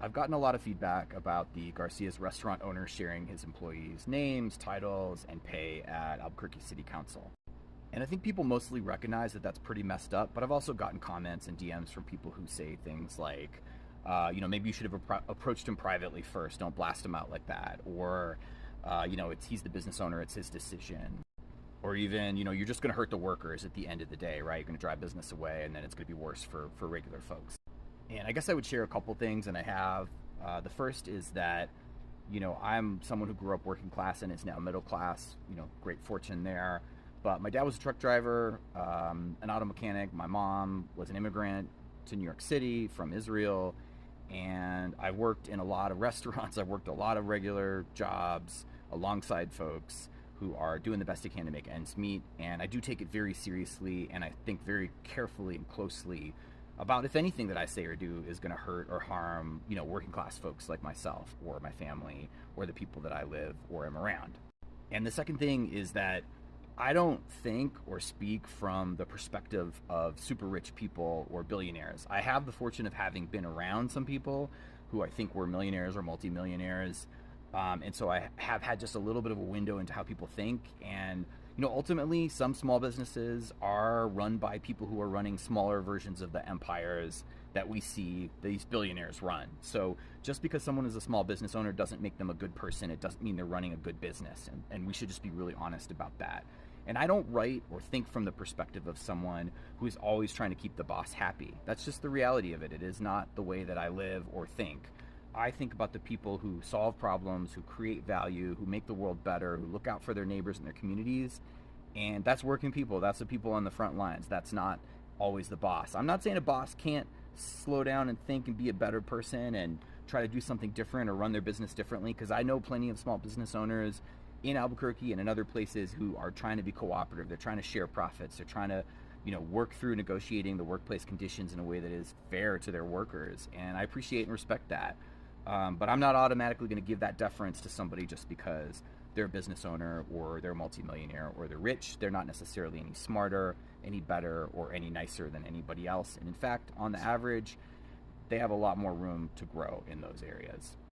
I've gotten a lot of feedback about the Garcia's restaurant owner sharing his employees' names, titles, and pay at Albuquerque City Council. And I think people mostly recognize that that's pretty messed up, but I've also gotten comments and DMs from people who say things like, maybe you should have approached him privately first. Don't blast him out like that. Or, he's the business owner, it's his decision. Or even, you're just going to hurt the workers at the end of the day, right? You're going to drive business away, and then it's going to be worse for regular folks. And I guess I would share a couple things, and I have. The first is that, I'm someone who grew up working class and is now middle class, great fortune there. But my dad was a truck driver, an auto mechanic. My mom was an immigrant to New York City from Israel. And I worked in a lot of restaurants. I worked a lot of regular jobs alongside folks who are doing the best they can to make ends meet. And I do take it very seriously, and I think very carefully and closely about if anything that I say or do is going to hurt or harm, working class folks like myself or my family or the people that I live or am around. And the second thing is that I don't think or speak from the perspective of super rich people or billionaires. I have the fortune of having been around some people who I think were millionaires or multimillionaires. And so I have had just a little bit of a window into how people think. And, ultimately, some small businesses are run by people who are running smaller versions of the empires that we see these billionaires run. So just because someone is a small business owner doesn't make them a good person. It doesn't mean they're running a good business. And we should just be really honest about that. And I don't write or think from the perspective of someone who is always trying to keep the boss happy. That's just the reality of it. It is not the way that I live or think. I think about the people who solve problems, who create value, who make the world better, who look out for their neighbors and their communities. And that's working people. That's the people on the front lines. That's not always the boss. I'm not saying a boss can't slow down and think and be a better person and try to do something different or run their business differently, because I know plenty of small business owners in Albuquerque and in other places who are trying to be cooperative. They're trying to share profits. They're trying to, work through negotiating the workplace conditions in a way that is fair to their workers. And I appreciate and respect that. But I'm not automatically going to give that deference to somebody just because they're a business owner or they're a multimillionaire or they're rich. They're not necessarily any smarter, any better, or any nicer than anybody else. And in fact, on the average, they have a lot more room to grow in those areas.